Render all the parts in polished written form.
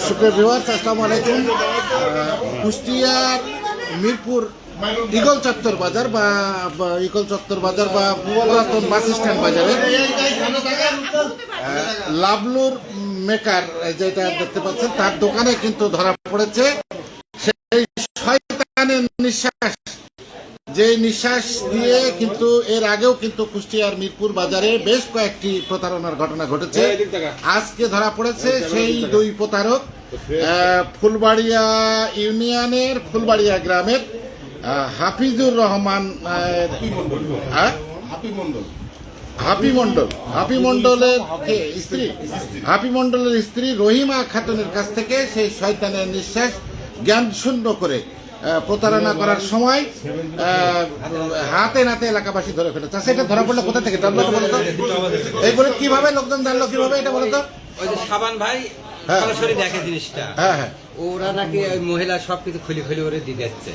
সুপ্রিয় ভিউয়ার্স, আসসালামু আলাইকুম। কুষ্টিয়ার মিরপুর ইগল চত্বর বাজার বা ইগল চত্বর বাজার বা পুরাতন বাস স্ট্যান্ড বাজারে লাবলুর মেকার যেটা দেখতে পাচ্ছেন তার দোকানে কিন্তু ধরা পড়েছে সেই শয়তানের নিঃশ্বাস, যে নিঃশ্বাস দিয়ে কিন্তু এর আগেও কিন্তু কুষ্টিয়ার মিরপুর বাজারে বেশ কয়েকটি প্রতারণার ঘটনা ঘটেছে। আজকে ধরা পড়েছে সেই দুই প্রতারক ফুলবাড়িয়া ইউনিয়নের ফুলবাড়িয়া গ্রামের হাফিজুর রহমান হাফি মন্ডলের স্ত্রী রহিমা খাতুনের কাছ থেকে সেই শয়তানের নিঃশ্বাস জ্ঞান শূন্য করে প্রতারণা করার সময় হাতে নাতে এলাকাবাসী ধরে ফেলেছে। সেটা ধরা পড়লো কোথা থেকে বলতো? এইগুলো কিভাবে লোকজন জানলো, কিভাবে এটা বলতো? ওই যে সাবান ভাই সরাসরি দেখে জিনিসটা। হ্যাঁ, ওরা নাকি ওই মহিলা সবকিছু খুলে ওরে দিয়ে দিচ্ছে।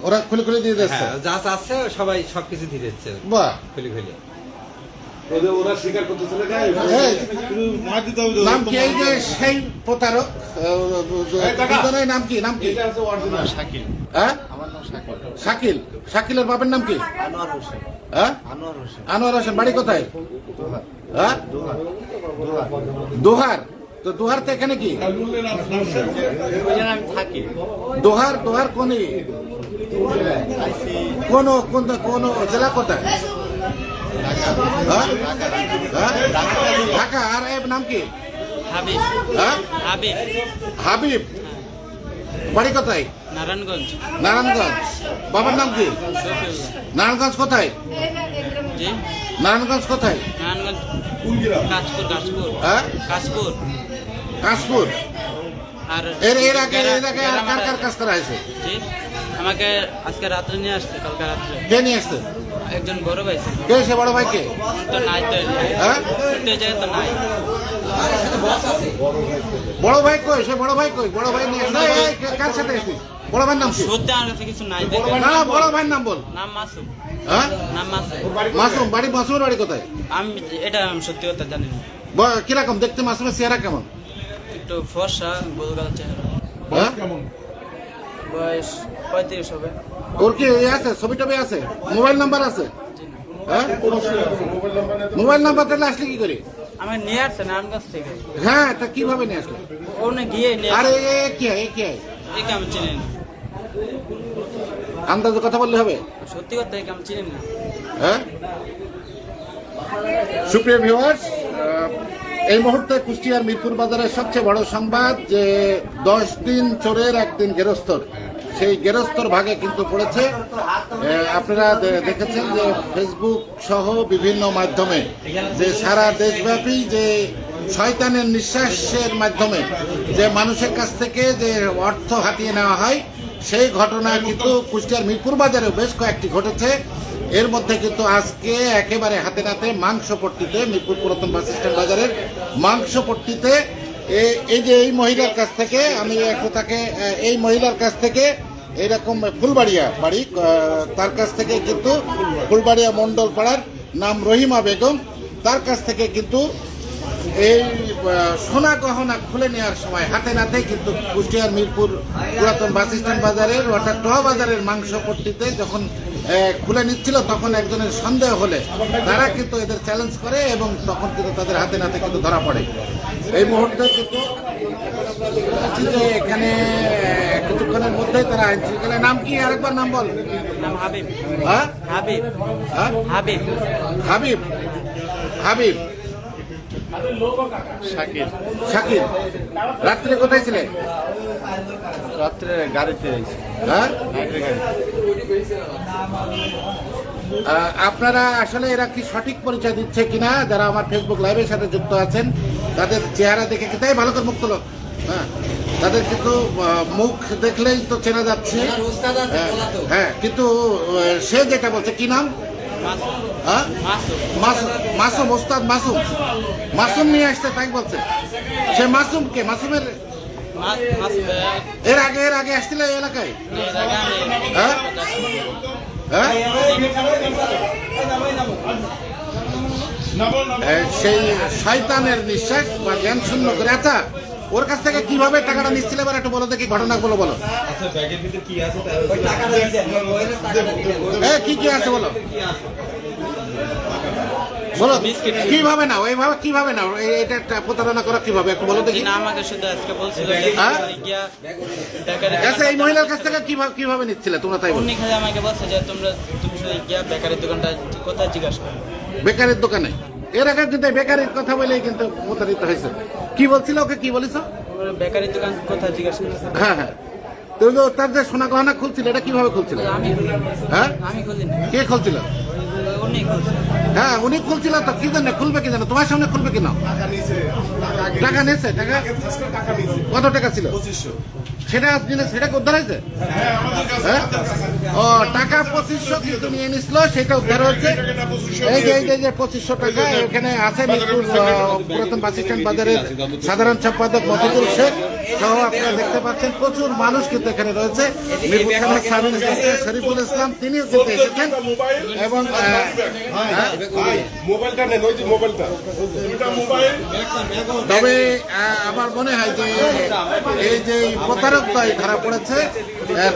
ওরা খুলে দিয়ে দিচ্ছে, যা আছে সবাই সবকিছু দিয়ে দিচ্ছে। বাহ, খুলে ওরা স্বীকার করতেছে নাম কি? এই যে সেই প্রতারক নাম কি? শাকিল। হ্যাঁ, শাকিল। শাকিলের বাবার নাম কি? আনোয়ার হোসেন। বাড়ি কোথায়? হ্যাঁ, দোহার। তো দোহার তো এখানে কি? দোহার কোন জেলা কোথায়? ঢাকা। আর এর নাম কি? হাবিব। বাড়ি কোথায়? নারায়ণগঞ্জ। বাবার নাম কি? নারায়ণগঞ্জ কোথায়? নারায়ণগঞ্জ কোথায়? কাশপুর। আর এর আগে কার কাজ করা হয়েছে? আমাকে আজকে রাত্রে নিয়ে আসছে। কালকে রাত্রে কে নিয়ে আসছে? একজন বড় ভাই। কে সে বড় ভাই? কে তো নাই, তো তো নাই। বড় ভাই কই? সে বড় ভাই কই? বড় ভাই নিয়ে আসছে কার সাথে এসেছিস? বড় ভাইয়ের নাম কি? সত্যি আমার কাছে কিছু নাই। না, বড় ভাইয়ের নাম বল। নাম মাসুম। হ্যাঁ, নাম মাসুম। মাসুমের বাড়ি কোথায়? আমি সত্যি কথা জানি না। কিরকম দেখতে? মাসুমের চেহারা কেমন? একটু ফর্সা, গোলগাল চেহারা। কেমন বয়স 35 হবে। ওর কি আছে? ছবি টবি আছে? মোবাইল নাম্বার আছে? হ্যাঁ, মোবাইল নাম্বার তাহলে আসলে কি করি? আমি নিয়ে আসছে নারায়ণগঞ্জ থেকে। হ্যাঁ, তা কিভাবে নিয়ে আসলো? ওনে গিয়ে নিয়ে। আরে কি একে আমি চিনি না। আন্দাজে কথা বললে হবে? সত্যি কথা, একে আমি চিনি না। হ্যাঁ, সুপ্রিয় ভিউয়ার্স, এই মুহূর্তে কুষ্টিয়ার মিরপুর বাজারের সবচেয়ে বড় সংবাদ যে 10 দিন চোরের একদিন গেরস্তর, সেই গেরস্তর ভাগে কিন্তু পড়েছে। আপনারা দেখেছেন যে ফেসবুক সহ বিভিন্ন মাধ্যমে যে সারা দেশব্যাপী যে শয়তানের নিঃশ্বাসের মাধ্যমে যে মানুষের কাছ থেকে যে অর্থ হাতিয়ে নেওয়া হয়, সেই ঘটনা কিন্তু কুষ্টিয়ার মিরপুর বাজারেও বেশ কয়েকটি ঘটেছে। এর মধ্যে কিন্তু আজকে একেবারে হাতে নাতে মাংসপট্টিতে, মিরপুর পুরাতন বাস স্ট্যান্ড বাজারের মাংসপট্টিতে এই মহিলার কাছ থেকে আমি একটু তাকে এই মহিলার কাছ থেকে এইরকম ফুলবাড়িয়া বাড়ি, তার কাছ থেকে কিন্তু ফুলবাড়িয়া মন্ডল পাড়ার নাম রহিমা বেগম, তার কাছ থেকে কিন্তু এই সোনা গহনা খুলে নেওয়ার সময় হাতে নাতে কিন্তু কুষ্টিয়ার মিরপুর পুরাতন বাস স্ট্যান্ড বাজারের অর্থাৎ টোয়া বাজারের মাংসপট্টিতে যখন খুলে নিচ্ছিল তখন একজনের সন্দেহ হলে তারা কিন্তু এদের চ্যালেঞ্জ করে এবং তখন কিন্তু তাদের হাতে নাতে কিন্তু ধরা পড়ে। এই মুহূর্তে কিন্তু যে এখানে কিছুক্ষণের মধ্যে তারা আইন শৃঙ্খলার নাম কি? আরেকবার নাম বল। নাম হাবিব। হ্যাঁ, হাবিব। শাকিল। রাত্রে কোথায় ছিলে? রাত্রে গাড়িতে। হ্যাঁ, আপনারা আসলে এরা কি সঠিক পরিচয় দিচ্ছে কিনা, যারা আমার ফেসবুক লাইভের সাথে যুক্ত আছেন তাদের চেহারা দেখে তাই ভালো করে মুখ তোলো। হ্যাঁ, তাদের কিন্তু মুখ দেখলেই তো চেনা যাচ্ছে। হ্যাঁ, কিন্তু সে যেটা বলছে কি নাম? মাসুম। ওস্তাদ মাসুম নিয়ে আসছে তাই বলছে। সে মাসুম কে? মাসুমের এর আগে আসছিল এই এলাকায়? হ্যাঁ, সেই শয়তানের নিঃশ্বাস বা জ্ঞান শূন্য করে। আচ্ছা, ওর কাছ থেকে কিভাবে টাকাটা নিচ্ছিল এবার একটু বলো দেখি, ঘটনাগুলো বলো। কি কি আছে বলো, বলো কিভাবে নাও, এইভাবে কিভাবে নাও, এটা একটা প্রতারণা করা কিভাবে একটু বলো দেখি। না, আমাকে শুধু আজকে বলছিল যে হ্যাঁ? গিয়া বেকারি আচ্ছা, এই মহিলার কাছ থেকে কিভাবে নিচ্ছিলে তোমরা, তাই বলো। উনি খালি আমাকে বলছে যে তুমি শুধু গিয়া বেকারির দোকানটা কোথায় জিজ্ঞাসা করো। বেকারের দোকানে এর আগে কিন্তু বেকারের কথা বলেই কিন্তু প্রতারিত হয়েছে। কি বলছিল, ওকে কি বলিস? ওরা বেকারির দোকান কোথায় জিজ্ঞাসা করছে। হ্যাঁ হ্যাঁ, তো তার যে সোনা গহনা খুলছিল এটা কিভাবে খুলছিল? আমি হ্যাঁ, আমি খুলিনি, কে খুলছিল? উনি খুলছে। হ্যাঁ, উনি খুলছিল তো, কি জানে খুলবে কি জানো, তোমার সামনে খুলবে কিনা? টাকা নিয়েছে, টাকা কত টাকা ছিল? সেটা সেটা উদ্ধার হয়েছে। হ্যাঁ, ও টাকা 2500 কিন্তু নিয়ে নিছিল, সেটা উদ্ধার হয়েছে। এই যে 2500 টাকা এখানে আছে মিরপুর পুরাতন বাস স্ট্যান্ড বাজারের সাধারণ সম্পাদক মফিজুল শেখ সহ আপনারা দেখতে পাচ্ছেন প্রচুর মানুষ কিন্তু এখানে রয়েছে। মিরপুর থানার সাব ইন্সপেক্টর শরীফুল ইসলাম তিনিও কিন্তু এসেছেন এবং মোবাইলটা নেন, ওই যে মোবাইলটা, দুইটা মোবাইল। তবে আমার মনে হয় যে এই যে প্রতারক দল ধরা পড়েছে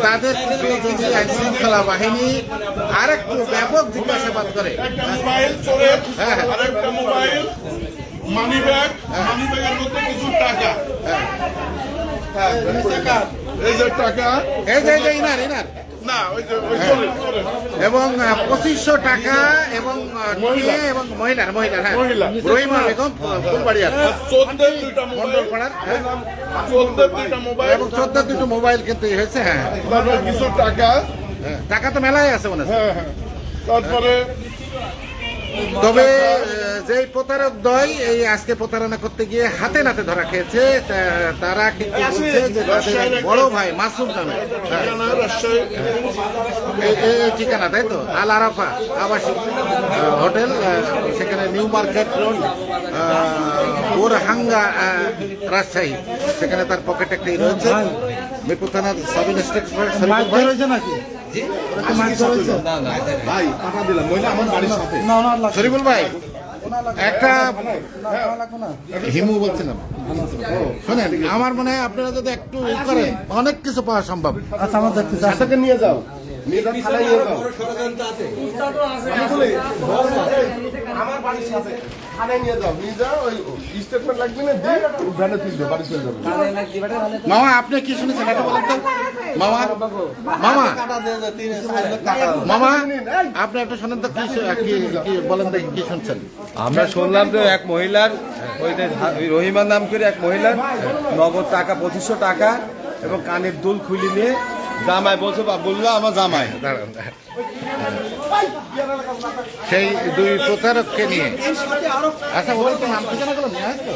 তাদের যদি আইন শৃঙ্খলা বাহিনী আরেকটু ব্যাপক জিজ্ঞাসাবাদ করে। একটা মোবাইল চোরের, হ্যাঁ, হ্যাঁ। আরেকটা মোবাইল, মানি ব্যাগ, মানি ব্যাগের মধ্যে কিছু টাকা। হ্যাঁ, এই যে টাকা, এই যে ইনার না ওই যে ওই চোরের। এবং 2500 টাকা এবং মেয়ে এবং মহিলার হ্যাঁ, মহিলা। রহিমা বেগম ফুলবাড়িয়ার চোদ্দের দুইটা মোবাইল, মন্ডলপাড়ার, হ্যাঁ, চোদ্দের দুইটা মোবাইল, এবং 14 দুটো মোবাইল কিন্তু হয়েছে। হ্যাঁ, তারপরে কিছু টাকা। হ্যাঁ, টাকা তো মেলাই আছে মনে হয়। হ্যাঁ, হ্যাঁ। তারপরে তবে যেই প্রতারক দল এই আজকে প্রতারণা করতে গিয়ে হাতে নাতে ধরা খেয়েছে তারা কিন্তু বলছে যে তাদের এক বড় ভাই মাসুম নামে, হ্যাঁ, রাজশাহী এই ঠিকানা তাই তো, আল আরাফা আবাসিক হোটেল, সেখানে নিউ মার্কেট রোড বোরহাঙ্গা রাজশাহী, সেখানে তার পকেট একটাই রয়েছে। মিরপুর থানার সাব ইন্সপেক্টর শরীফুল ভাই, ভাই টাকা দিলাম, মহিলা আমার বাড়ির সাথে। শরীফুল ভাই একটা হিমু বলছিলাম, শোনেন আমার মনে হয় আপনারা যদি একটু ই করেন অনেক কিছু পাওয়া সম্ভব। আচ্ছা, আমার সাথে নিয়ে যাও, নিয়ে যাও, থানায় নিয়ে যাও। আমার বাড়ির সাথে থানায় নিয়ে যাও, নিয়ে যাও, ওই স্টেটমেন্ট লাগবে না, দিয়ে ভ্যানে তুলবে, বাড়ি চলে যাবে। মামা আপনি কি শুনেছেন এটা বলেন তো? মামা মামা মামা আপনি একটা শোনেন তো, কি বলেন দেখি, কি শুনছেন? আমরা শুনলাম যে এক মহিলার ওই যে রহিমার নাম করে এক মহিলার নগদ টাকা 2500 টাকা এবং কানের দুল খুলি নিয়ে জামাই বলছে, বললো আমার জামাই। দাঁড়ান, সেই দুই প্রতারককে নিয়ে, আচ্ছা ওদের তো নাম ঠিকানা গুলো নিয়ে আসতো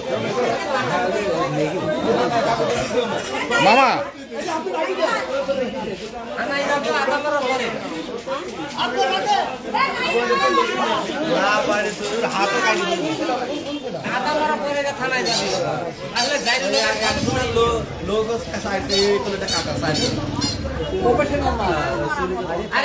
মামা। লোক